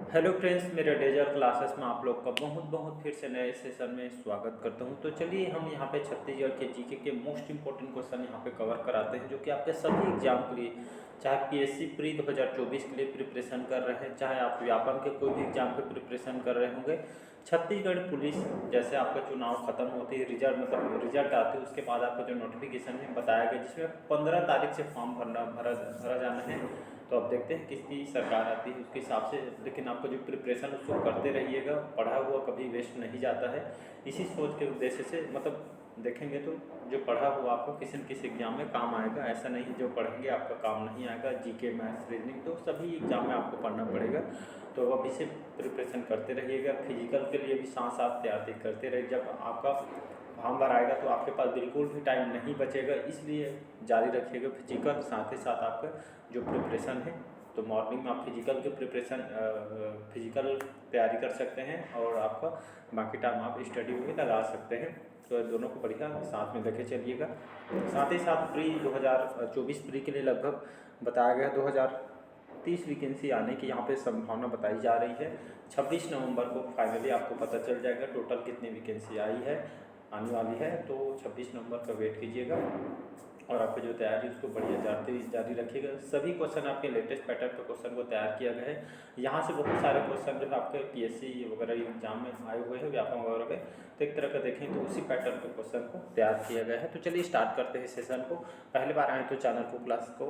Hello friends, मेरे डेजर classes में आप लोग का बहुत बहुत फिर से नए सेशन में स्वागत करता हूं। तो चलिए हम यहां पे छत्तीसगढ़ के जीके के मोस्ट इंपॉर्टेंट क्वेश्चन यहां पे कवर कराते हैं, जो कि आपके सभी एग्जाम के लिए, चाहे पीएससी प्री 2024 के लिए प्रिपरेशन कर रहे हैं, चाहे आप व्यापम के कोई भी एग्जाम के प्रिपरेशन कर रहे होंगे। छत्तीसगढ़ पुलिस जैसे आपका चुनाव खत्म होती है, रिजल्ट मतलब रिजल्ट आती है, उसके बाद आपका जो नोटिफिकेशन है बताया गया, जिसमें 15 तारीख से फॉर्म भरा जाना है। तो अब देखते हैं किसकी सरकार आती है उसके हिसाब से, लेकिन आपका जो प्रिपरेशन उसको करते रहिएगा, पढ़ा हुआ कभी वेस्ट नहीं जाता है। इसी सोच के उद्देश्य से मतलब देखेंगे तो जो पढ़ा हुआ आपको किसी न किसी एग्जाम में काम आएगा, ऐसा नहीं जो पढ़ेंगे आपका काम नहीं आएगा। जीके, मैथ्स, रीजनिंग तो सभी एग्जाम में आपको पढ़ना पड़ेगा। तो अभी से प्रिपरेशन करते रहिएगा। फिजिकल के लिए भी साथ साथ तैयारी करते रहिए। जब आपका फॉर्म भराएगा तो आपके पास बिल्कुल भी टाइम नहीं बचेगा, इसलिए जारी रखिएगा फिजिकल। साथ ही साथ आपका जो प्रिपरेशन है, तो मॉर्निंग में आप फिजिकल के प्रिपरेशन फिजिकल तैयारी कर सकते हैं, और आपका बाकी टाइम आप स्टडी में लगा सकते हैं। तो दोनों को बढ़िया साथ में लेके चलिएगा। साथ ही साथ प्री 2024 प्री के लिए लगभग बताया गया 2030 वैकेंसी आने की यहाँ पे संभावना बताई जा रही है। 26 नवंबर को फाइनली आपको पता चल जाएगा टोटल कितनी वैकेंसी आई है, आने वाली है। तो 26 नवंबर का वेट कीजिएगा, और आपकी जो तैयारी उसको बढ़िया जारी रखिएगा। सभी क्वेश्चन आपके लेटेस्ट पैटर्न पे क्वेश्चन को तैयार किया गया है। यहाँ से बहुत सारे क्वेश्चन जो है आपके पीएससी वगैरह एग्जाम में आए हुए हैं, व्यापम वगैरह पे, तो एक तरह का देखें तो उसी पैटर्न पे क्वेश्चन को तैयार किया गया है। तो चलिए स्टार्ट करते हैं सेशन को। पहली बार आए तो चैनल को, क्लास को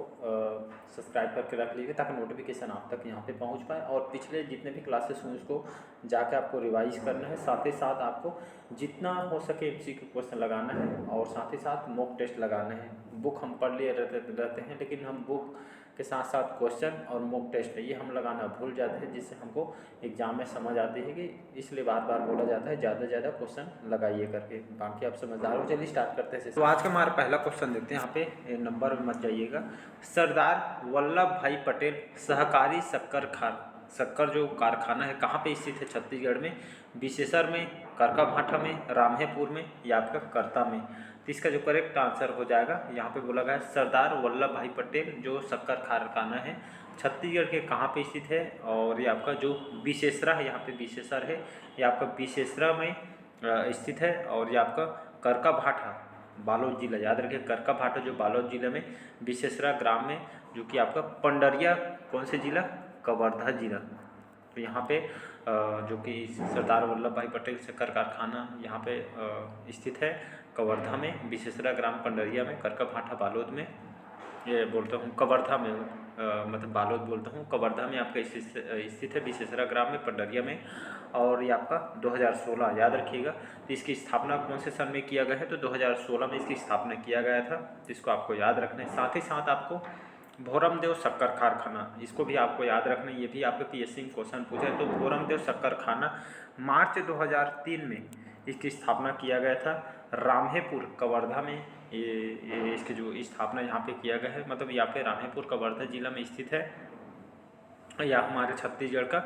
सब्सक्राइब करके रख लीजिए, ताकि नोटिफिकेशन आप तक यहाँ पे पहुँच पाए। और पिछले जितने भी क्लासेस हुए उसको जाके आपको रिवाइज करना है। साथ ही साथ आपको जितना हो सके एमसीक्यू क्वेश्चन लगाना है, और साथ ही साथ मॉक टेस्ट लगाना है। बुक हम पढ़ लिए रहते हैं, लेकिन हम बुक के साथ साथ क्वेश्चन और मॉक टेस्ट ये हम लगाना भूल जाते हैं, जिससे हमको एग्जाम में समझ आती है कि इसलिए बार बार बोला जाता है ज़्यादा से ज़्यादा क्वेश्चन लगाइए करके। बाकी आप समझदार हो। चलिए स्टार्ट करते हैं। तो आज का हमारा पहला क्वेश्चन देखते हैं। यहाँ पे नंबर मत जाइएगा। सरदार वल्लभ भाई पटेल सहकारी शक्कर जो कारखाना है कहाँ पे स्थित है छत्तीसगढ़ में? विशेषर में, करका में, रामहेपुर में, या आपका करता में? तो इसका जो करेक्ट आंसर हो जाएगा, यहाँ पे बोला गया सरदार वल्लभ भाई पटेल जो शक्कर कारखाना है छत्तीसगढ़ के कहाँ पे स्थित है। और ये आपका जो विशेषरा है, यहाँ पे विशेषर है, ये आपका विशेषरा में स्थित है। और ये आपका करका भाटा बालोद जिला, याद रखिए करका भाटा जो बालोद जिले में, विशेषरा ग्राम में, जो कि आपका पंडरिया कौन से जिला? कवर्धा जिला। तो यहाँ पे जो कि सरदार वल्लभ भाई पटेल शक्कर कारखाना यहाँ पे स्थित है कवर्धा में, विशेषरा ग्राम पंडरिया में, करका भाटा बालोद में। ये बोलता हूँ कवर्धा में, मतलब बालोद बोलता हूँ, कवर्धा में आपका स्थित है, विशेषरा ग्राम में, पंडरिया में। और ये आपका 2016 याद रखिएगा। तो इसकी स्थापना कौन से सन में किया गया है? तो 2016 में इसकी स्थापना किया गया था, जिसको आपको याद रखना है। साथ ही साथ आपको भोरमदेव शक्कर कारखाना, इसको भी आपको याद रखना है, ये भी आपके पीएससी में क्वेश्चन पूछा है। तो भोरमदेव शक्कर कारखाना मार्च 2003 में इसकी स्थापना किया गया था, रामहेपुर कवर्धा में। ये इसकी जो स्थापना यहाँ पे किया गया है, मतलब यहाँ पे रामहेपुर कवर्धा जिला में स्थित है। यह हमारे छत्तीसगढ़ का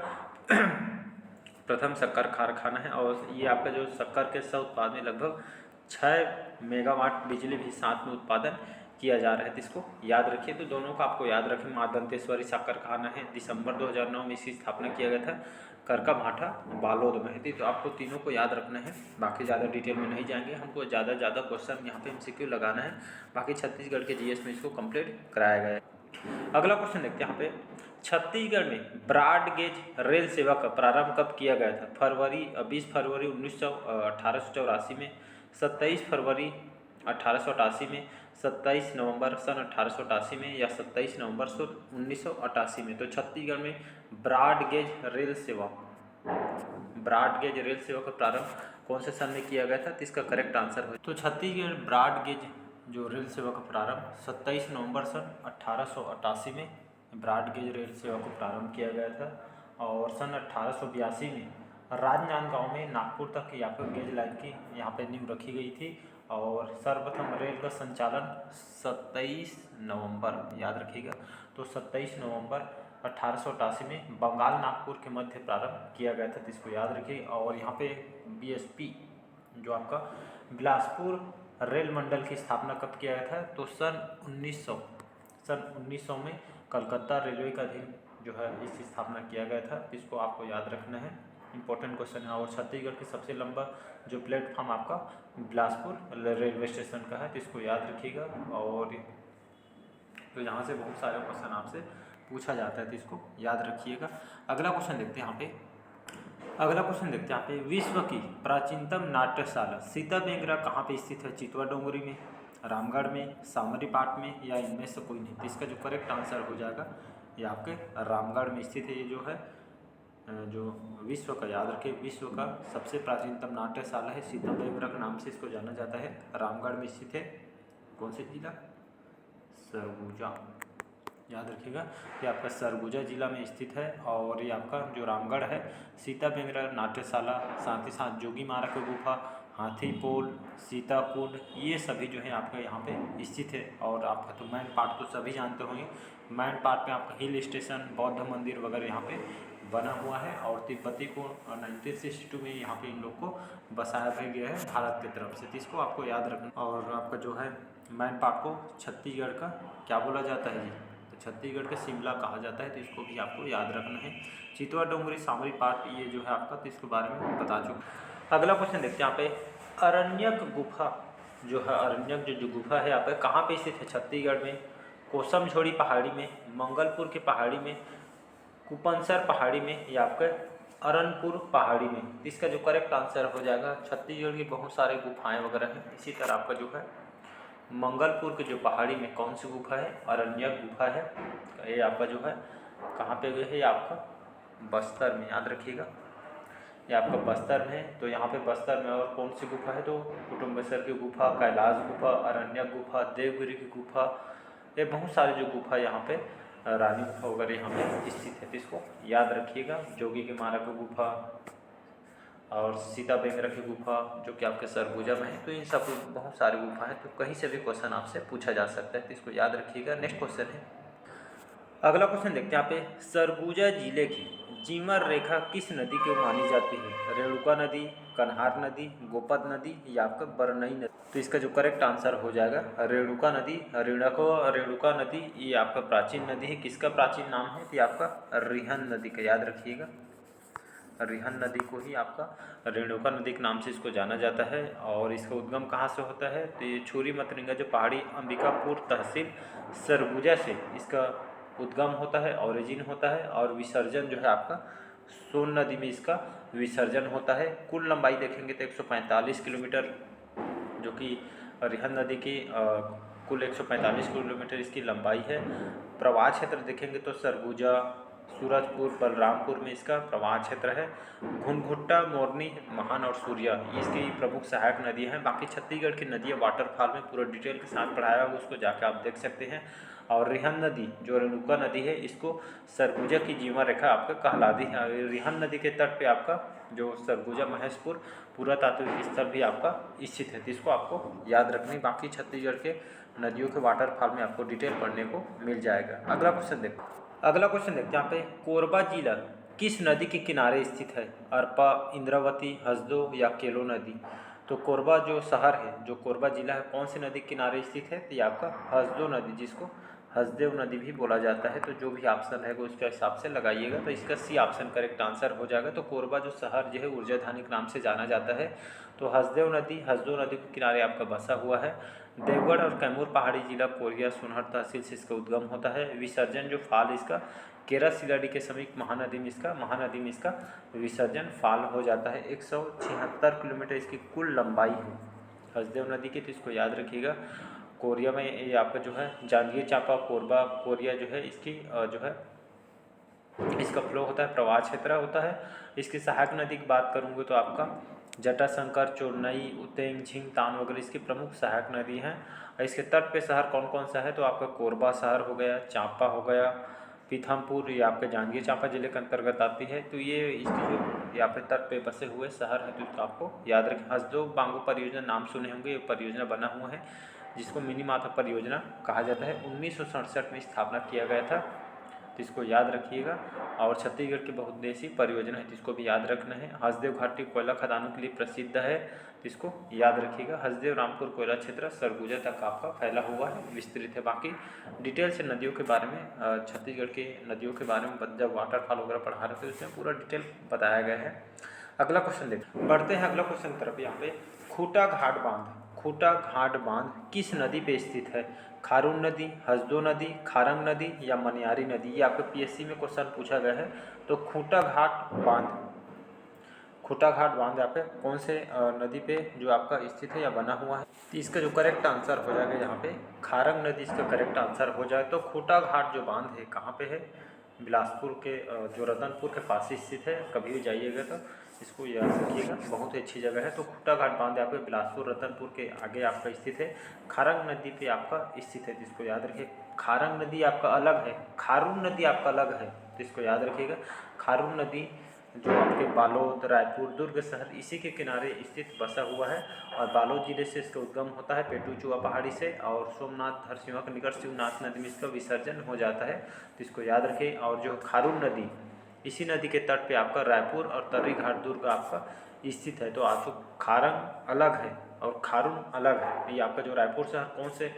प्रथम शक्कर कारखाना है। और ये आपका जो शक्कर के स्व उत्पादन में लगभग 6 मेगावाट बिजली भी साथ में उत्पादन किया जा रहा है। तो इसको याद रखिए। तो दोनों को आपको याद रखें। माँ दंतेश्वरी शक्कर कारखाना है, दिसंबर 2009 में इसकी स्थापना किया गया था, करका भाटा बालोद में है। तो आपको तीनों को याद रखना है। बाकी ज़्यादा डिटेल में नहीं जाएंगे, हमको ज़्यादा क्वेश्चन यहाँ पे एमसीक्यू लगाना है। बाकी छत्तीसगढ़ के जीएस में इसको कंप्लीट कराया गया है। अगला क्वेश्चन देखते हैं। यहाँ पे छत्तीसगढ़ में ब्रॉड गेज रेल सेवा का प्रारंभ कब किया गया था? 20 फरवरी 1884 में, 27 फरवरी 1888 में, 27 नवंबर सन 1888 में, या 27 नवंबर सन 1988 में? तो छत्तीसगढ़ में ब्रॉड गेज रेल सेवा का प्रारंभ कौन से सन में किया गया था? तो इसका करेक्ट आंसर हो, तो छत्तीसगढ़ ब्रॉड गेज जो रेल सेवा का प्रारंभ 27 नवंबर सन 1888 में ब्रॉड गेज रेल सेवा को प्रारंभ किया गया था। और सन 1882 में राजनांदगांव में नागपुर तक यहाँ पर गेज लाइन की यहाँ पे नींव रखी गई थी। और सर्वप्रथम रेल का संचालन 27 नवंबर, याद रखिएगा, तो 27 नवंबर 1888 में बंगाल नागपुर के मध्य प्रारंभ किया गया था। तो इसको याद रखिए। और यहाँ पे बीएसपी जो आपका बिलासपुर रेल मंडल की स्थापना कब किया गया था? तो सन 1900 में कलकत्ता रेलवे का अधीन जो है इसकी स्थापना किया गया था, इसको आपको याद रखना है, इंपॉर्टेंट क्वेश्चन है। और छत्तीसगढ़ की सबसे लंबा जो प्लेटफॉर्म आपका बिलासपुर रेलवे स्टेशन का है, तो इसको याद रखिएगा। और तो यहाँ से बहुत सारे क्वेश्चन आपसे पूछा जाता है, तो इसको याद रखिएगा। अगला क्वेश्चन देखते हैं यहाँ पे। अगला क्वेश्चन देखते हैं यहाँ पे, विश्व की प्राचीनतम नाट्यशाला सीता बेंगरा कहाँ पे स्थित है? चितवा डोंगरी में, रामगढ़ में, सामरीपाट में, या इनमें से कोई नहीं? तो इसका जो करेक्ट आंसर हो जाएगा ये आपके रामगढ़ में स्थित है। ये जो है जो विश्व का, याद रखिए, विश्व का सबसे प्राचीनतम नाट्यशाला है, सीता बेंगरा के नाम से इसको जाना जाता है, रामगढ़ में स्थित है। कौन से जिला? सरगुजा, याद रखिएगा, ये आपका सरगुजा जिला में स्थित है। और ये आपका जो रामगढ़ है, सीता बेंगरा नाट्यशाला, साथ ही साथ जोगी मारा की गुफा, हाथी पोल, सीता कुंड, ये सभी जो है आपका यहाँ पे स्थित है। और आपका तो मैन पार्ट तो सभी जानते होंगे, मैन पार्ट में आपका हिल स्टेशन, बौद्ध मंदिर वगैरह यहाँ पे बना हुआ है। और तिब्बती को 1962 में यहाँ पे इन लोग को बसाया भी गया है भारत की तरफ से, तो इसको आपको याद रखना। और आपका जो है मैन पार्ट को छत्तीसगढ़ का क्या बोला जाता है जी? तो छत्तीसगढ़ का शिमला कहा जाता है, तो इसको भी आपको याद रखना है। चितवा डोंगरी, सामरी पार्ट, ये जो है आपका, तो इसके बारे में बता चुका। अगला क्वेश्चन देखते हैं यहाँ पे, अरण्यक गुफा जो है, अरण्यक जो गुफा है यहाँ पे कहाँ पे स्थित है? छत्तीसगढ़ में, कोसमझोड़ी पहाड़ी में, मंगलपुर की पहाड़ी में, कुपनसर पहाड़ी में, या आपके अरनपुर पहाड़ी में? इसका जो करेक्ट आंसर हो जाएगा, छत्तीसगढ़ की बहुत सारे गुफाएं वगैरह हैं, इसी तरह आपका जो है मंगलपुर के जो पहाड़ी में कौन सी गुफा है? अरण्यक गुफा है। ये आपका जो है कहाँ पे है? ये आपका बस्तर में, याद रखिएगा, ये आपका बस्तर में है। तो यहाँ पे बस्तर में और कौन सी गुफा है? तो कुटुम्बेश्वर की गुफा, कैलाश गुफा, अरण्यक गुफा, देवगिरी की गुफा, ये बहुत सारे जो गुफा यहाँ पे, रानी गुफा वगैरह यहाँ पे स्थित है, तो इसको याद रखिएगा। जोगी के मारा की गुफा और सीता बेंगरा की गुफा जो कि आपके सरगुजा में है, तो इन सब बहुत सारी गुफा है, तो कहीं से भी क्वेश्चन आपसे पूछा जा सकता है, तो इसको याद रखिएगा। नेक्स्ट क्वेश्चन है, अगला क्वेश्चन देखते हैं यहाँ पे, सरगुजा जिले की जीमर रेखा किस नदी को मानी जाती है? रेणुका नदी, कन्हार नदी, गोपद नदी, या आपका बरनई नदी? तो इसका जो करेक्ट आंसर हो जाएगा रेणुका नदी। रेणुका नदी ये आपका प्राचीन नदी है, किसका प्राचीन नाम है? तो ये आपका रिहन नदी का, याद रखिएगा, रिहन नदी को ही आपका रेणुका नदी के नाम से इसको जाना जाता है। और इसका उद्गम कहाँ से होता है? तो ये छुरी मतरिंगा जो पहाड़ी, अंबिकापुर तहसील सरगुजा से इसका उद्गम होता है, ओरिजिन होता है। और विसर्जन जो है आपका सोन नदी में इसका विसर्जन होता है। कुल लंबाई देखेंगे तो 145 किलोमीटर, जो कि रिहन नदी की कुल 145 किलोमीटर इसकी लंबाई है। प्रवाह क्षेत्र देखेंगे तो सरगुजा, सूरजपुर, बलरामपुर में इसका प्रवाह क्षेत्र है। घुनघुट्टा, मोरनी, महान और सूर्या इसकी प्रमुख सहायक नदियाँ हैं। बाकी छत्तीसगढ़ की नदियाँ वाटरफॉल में पूरा डिटेल के साथ पढ़ाया हुआ, उसको जाकर आप देख सकते हैं। और रिहन नदी जो रेणुका नदी है, इसको सरगुजा की जीवन रेखा आपका कहलाती है। रिहन नदी के तट पे आपका जो सरगुजा महेशपुर पुरातात्विक स्थल भी आपका स्थित है, तो इसको आपको याद रखनी। बाकी छत्तीसगढ़ के नदियों के वाटरफॉल में आपको डिटेल पढ़ने को मिल जाएगा। अगला क्वेश्चन देखते हैं यहाँ पे, कोरबा जिला किस नदी के किनारे स्थित है? अरपा, इंद्रावती, हसदो, या केलो नदी? तो कोरबा जो शहर है, जो कोरबा जिला है, कौन सी नदी के किनारे स्थित है? तो ये आपका हसदो नदी, जिसको हसदेव नदी भी बोला जाता है। तो जो भी ऑप्शन है वो उसके हिसाब से लगाइएगा, तो इसका सी ऑप्शन करेक्ट आंसर हो जाएगा। तो कोरबा जो शहर जो है ऊर्जाधानी के नाम से जाना जाता है। तो हसदेव नदी हसदो नदी के किनारे आपका बसा हुआ है। देवगढ़ और कैमूर पहाड़ी जिला कोरिया सोनहर तहसील से इसका उद्गम होता है। विसर्जन जो फाल इसका केरा सिलाडी के समीप महानदी में इसका विसर्जन फाल हो जाता है। 176 किलोमीटर इसकी कुल लंबाई है हसदेव नदी की, तो इसको याद रखिएगा। कोरिया में ये आपका जो है जांजगीर चांपा, कोरबा, कोरिया जो है इसकी जो है इसका फ्लो होता है, प्रवाह क्षेत्र होता है। इसकी सहायक नदी की बात करूँगी तो आपका जटाशंकर, चोरनई, उतेंग, झिंग, तान वगैरह इसकी प्रमुख सहायक नदी हैं। इसके तट पे शहर कौन कौन सा है? तो आपका कोरबा शहर हो गया, चांपा हो गया, पीथमपुर, ये आपके जांजगीर चांपा जिले के अंतर्गत आती है। तो ये इसकी जो यहाँ पे तट पे बसे हुए शहर है, तो इसको आपको याद रखें। हसदो बांगो परियोजना नाम सुने होंगे, ये परियोजना बना हुआ है जिसको मिनी माथा परियोजना कहा जाता है। 1967 में स्थापना किया गया था। तो इसको याद रखिएगा। और छत्तीसगढ़ की बहुउद्देशीय परियोजना है, तो इसको भी याद रखना है। हसदेव घाटी कोयला खदानों के लिए प्रसिद्ध है, तो इसको याद रखिएगा। हसदेव रामपुर कोयला क्षेत्र सरगुजा तक आपका फैला हुआ है, विस्तृत है। बाकी डिटेल से नदियों के बारे में, छत्तीसगढ़ की नदियों के बारे में जब वाटरफॉल वगैरह पढ़ा रहे थे उसमें पूरा डिटेल बताया गया है। अगला क्वेश्चन देखते बढ़ते हैं अगला क्वेश्चन की तरफ। यहाँ पे खूटा घाट बांध, खूटा घाट बांध किस नदी पे स्थित है? खारून नदी, हसदो नदी, खारंग नदी या मनियारी नदी? ये आपके पीएससी में क्वेश्चन पूछा गया है। तो खूटा घाट बांध, खूटा घाट बांध यहाँ पे कौन से नदी पे जो आपका स्थित है या बना हुआ है? तो इसका जो करेक्ट आंसर हो जाएगा यहाँ पे खारंग नदी इसका करेक्ट आंसर हो जाए। तो खूटा घाट जो बांध है कहाँ पे है? बिलासपुर के जो रतनपुर के पास ही स्थित है। कभी भी जाइएगा तो इसको याद रखिएगा, बहुत ही अच्छी जगह है। तो खूटा घाट बांध यहाँ पे बिलासपुर रतनपुर के आगे आपका स्थित है। खारंग नदी पे आपका स्थित है, जिसको याद रखिए। खारंग नदी आपका अलग है, खारून नदी आपका अलग है, तो इसको याद रखिएगा। खारून नदी जो आपके बालोद, रायपुर, दुर्ग शहर इसी के किनारे स्थित बसा हुआ है। और बालोद जिले से इसका उद्गम होता है पेटूचुआ पहाड़ी से, और सोमनाथ धरसिंवा के निकट शिवनाथ नदी में इसका विसर्जन हो जाता है, तो इसको याद रखें। और जो खारून नदी इसी नदी के तट पे आपका रायपुर और तर्री घाट दुर्ग आपका स्थित है। तो आपको खारंग अलग है और खारून अलग है। ये आपका जो रायपुर शहर कौन से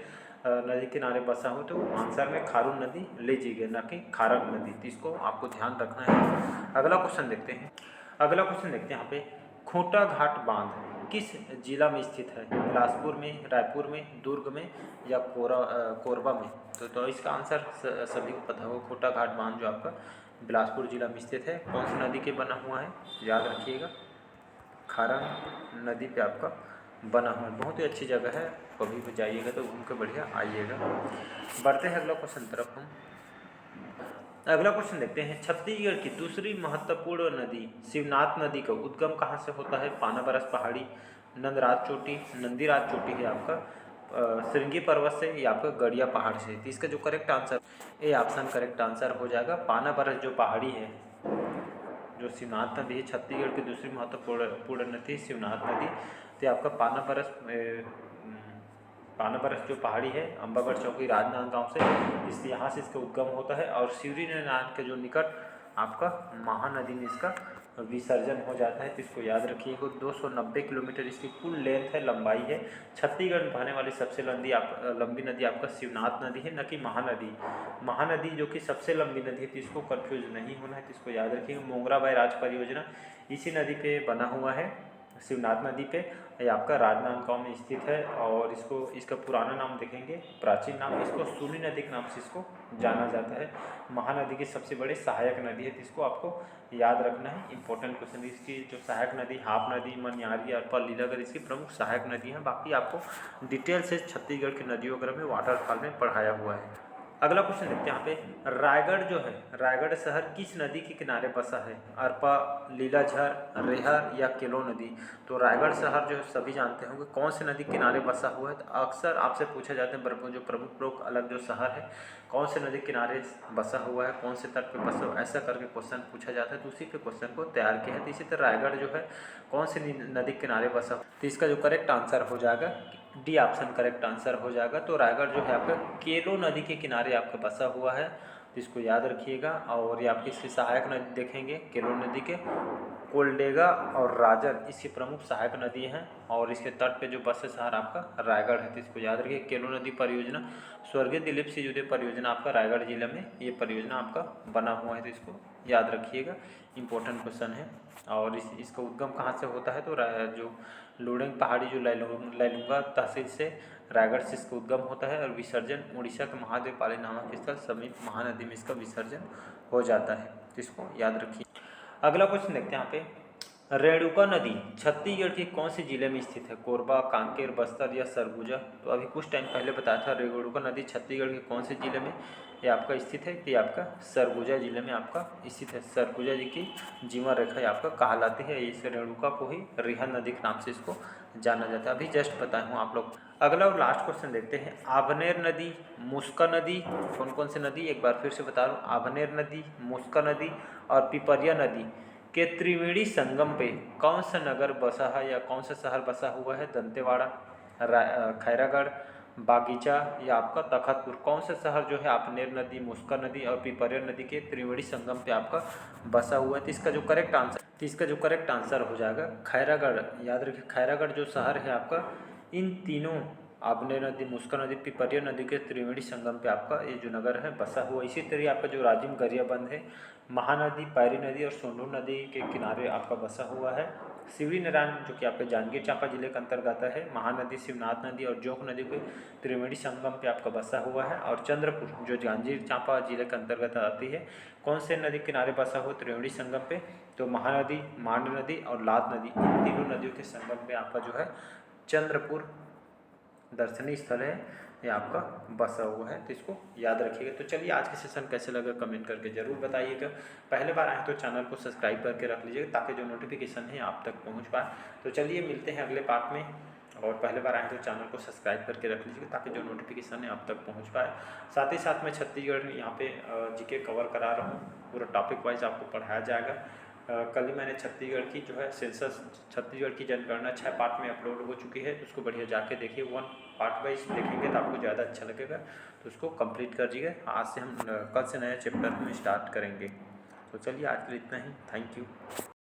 नदी किनारे बसा हो, तो आंसर में खारून नदी लीजिएगा, ना कि खारंग नदी। तो इसको आपको ध्यान रखना है। अगला क्वेश्चन देखते हैं। अगला क्वेश्चन देखते हैं यहाँ पे खूटा घाट बांध किस जिला में स्थित है? बिलासपुर में, रायपुर में, दुर्ग में या कोरबा में? तो इसका आंसर सभी को पता होगा। खूटा घाट बांध जो आपका बिलासपुर जिला में स्थित है, कौन सी नदी के बना हुआ है? याद रखिएगा, खारंग नदी पे आपका बना हुआ है। बहुत ही अच्छी जगह है, कभी भी जाइएगा तो घूम के बढ़िया आइएगा। बढ़ते हैं अगला क्वेश्चन तरफ हम। अगला क्वेश्चन देखते हैं। छत्तीसगढ़ की दूसरी महत्वपूर्ण नदी शिवनाथ नदी का उद्गम कहाँ से होता है? पानाबरस पहाड़ी, नंदराज चोटी, नंदीराज चोटी है आपका श्रृंगी पर्वत से, या आपका गड़िया पहाड़ से? तो इसका जो correct answer A option correct answer हो जाएगा। पानाबरस जो पहाड़ी है, जो शिवनाथ नदी है, छत्तीसगढ़ की दूसरी महत्वपूर्ण नदी शिवनाथ नदी, तो आपका पानाबरस जो पहाड़ी है अम्बागढ़ चौकी राजनांदगांव से, इस यहाँ से इसका उद्गम होता है। और शिवरी नाथ के जो निकट आपका महानदी में इसका विसर्जन हो जाता है, तो इसको याद रखिएगा। 290 किलोमीटर इसकी कुल लेंथ है, लंबाई है। छत्तीसगढ़ में बहने वाली सबसे लंबी नदी आपका शिवनाथ नदी है, न कि महानदी। महानदी जो कि सबसे लंबी नदी है, तो इसको कन्फ्यूज नहीं होना है, तो इसको याद रखिएगा। मोंगरा बैराज परियोजना इसी नदी पे बना हुआ है, शिवनाथ नदी पे। ये आपका राजनांदगांव में स्थित है। और इसका पुराना नाम देखेंगे, प्राचीन नाम इसको सूनी नदी के नाम से इसको जाना जाता है। महानदी की सबसे बड़ी सहायक नदी है, तो इसको आपको याद रखना है। Important question. इसकी जो सहायक नदी हाप नदी, मनियारी, अरपा, लीलागढ़ इसकी प्रमुख सहायक नदी है। बाकी आपको डिटेल से छत्तीसगढ़ की नदियों वगैरह में वाटरफॉल में पढ़ाया हुआ है। अगला क्वेश्चन देखते हैं यहाँ पे। रायगढ़ जो है, रायगढ़ शहर किस नदी के किनारे बसा है? अरपा, लीलाझर, रेहर या केलो नदी? तो रायगढ़ शहर जो सभी जानते होंगे कौन से नदी किनारे बसा हुआ है। तो अक्सर आपसे पूछा जाता है जो प्रमुख अलग जो शहर है कौन से नदी किनारे बसा हुआ है, कौन से तट पे बसा हुआ है, ऐसा करके क्वेश्चन पूछा जाता है। तो उसी पे क्वेश्चन को तैयार किया है। तो इसी तरह रायगढ़ जो है कौन से नदी किनारे बसा हुआ है, तो इसका जो करेक्ट आंसर हो जाएगा डी ऑप्शन करेक्ट आंसर हो जाएगा। तो रायगढ़ जो है आपका केलो नदी के किनारे आपका बसा हुआ है, तो इसको याद रखिएगा। और ये आपकी इसकी सहायक नदी देखेंगे केलो नदी के कोलडेगा और राजन इसकी प्रमुख सहायक नदी हैं। और इसके तट पे जो बसे शहर आपका रायगढ़ है, तो इसको याद रखिए। केलो नदी परियोजना स्वर्गीय दिलीप सिंह परियोजना आपका रायगढ़ जिले में ये परियोजना आपका बना हुआ है, तो इसको याद रखिएगा। इंपॉर्टेंट क्वेश्चन है। और इसका उद्गम कहाँ से होता है? तो जो लुडेंग पहाड़ी जो लैलूंगा तहसील से रायगढ़ से इसका उद्गम होता है। और विसर्जन उड़ीसा के महादेव पाली नामक स्थल समीप महानदी में इसका विसर्जन हो जाता है, तो इसको याद रखिए। अगला क्वेश्चन देखते हैं यहाँ पे। रेणुका नदी छत्तीसगढ़ के कौन से जिले में स्थित है? कोरबा, कांकेर, बस्तर या सरगुजा? तो अभी कुछ टाइम पहले बताया था रेणुका नदी छत्तीसगढ़ के कौन से जिले में ये आपका स्थित है? तो ये आपका सरगुजा जिले में आपका स्थित है। सरगुजा जी की जीवन रेखा ये आपका कहलाती है। इस रेणुका को ही रिहन नदी के नाम से इसको जाना जाता है। अभी जस्ट बताया हूँ आप लोग। अगला और लास्ट क्वेश्चन देखते हैं। आभनेर नदी, मुस्का नदी, कौन से नदी एक बार फिर से बता रहा हूँ। आभनेर नदी, मुस्का नदी और पिपरिया नदी के त्रिवेणी संगम पे कौन सा नगर बसा है या कौन सा शहर बसा हुआ है? दंतेवाड़ा, खैरागढ़, बागीचा या आपका तखतपुर। कौन सा शहर जो है आपनेर नदी, मुस्का नदी और पिपरिया नदी के त्रिवेणी संगम पे आपका बसा हुआ है? तो इसका जो करेक्ट आंसर हो जाएगा खैरागढ़। याद रखिए खैरागढ़ जो शहर है आपका इन तीनों आबनेर नदी, मुस्का नदी, पिपरिया नदी के त्रिवेणी संगम पे आपका ये जो नगर है बसा हुआ। इसी तरह आपका जो राजिम गरियाबंद है महानदी, पैरी नदी और सोंढूर नदी के किनारे आपका बसा हुआ है। शिवरी नारायण जो कि आपके जांजगीर चांपा जिले के अंतर्गत है, महानदी, शिवनाथ नदी और जोंक नदी के त्रिवेणी संगम पे आपका बसा हुआ है। और चंद्रपुर जो जांजगीर चांपा जिले के अंतर्गत आती है, कौन से नदी किनारे बसा हुआ त्रिवेणी संगम पे? तो महानदी, मांड नदी और लात नदी, इन तीनों नदियों के संगम पे आपका जो है चंद्रपुर दर्शनीय स्थल है ये आपका बसा हुआ है। तो इसको याद रखिएगा। तो चलिए आज के सेशन कैसे लगा कमेंट करके ज़रूर बताइएगा। पहले बार आए तो चैनल को सब्सक्राइब करके रख लीजिएगा ताकि जो नोटिफिकेशन है आप तक पहुंच पाए। तो चलिए मिलते हैं अगले पार्ट में। और पहले बार आए तो चैनल को सब्सक्राइब करके रख लीजिएगा ताकि जो नोटिफिकेशन है आप तक पहुँच पाए। साथ ही साथ मैं छत्तीसगढ़ यहाँ पे जीके कवर करा रहा हूँ, पूरा टॉपिक वाइज आपको पढ़ाया जाएगा। कल ही मैंने छत्तीसगढ़ की जो है सेंसस, छत्तीसगढ़ की जनगणना 6 पार्ट में अपलोड हो चुकी है, तो उसको बढ़िया जाके देखिए। 1 पार्ट वाइज देखेंगे तो आपको ज़्यादा अच्छा लगेगा, तो उसको कंप्लीट कर लीजिएगा। आज से हम कल से नया चैप्टर में स्टार्ट करेंगे। तो चलिए आज के लिए इतना ही। Thank you.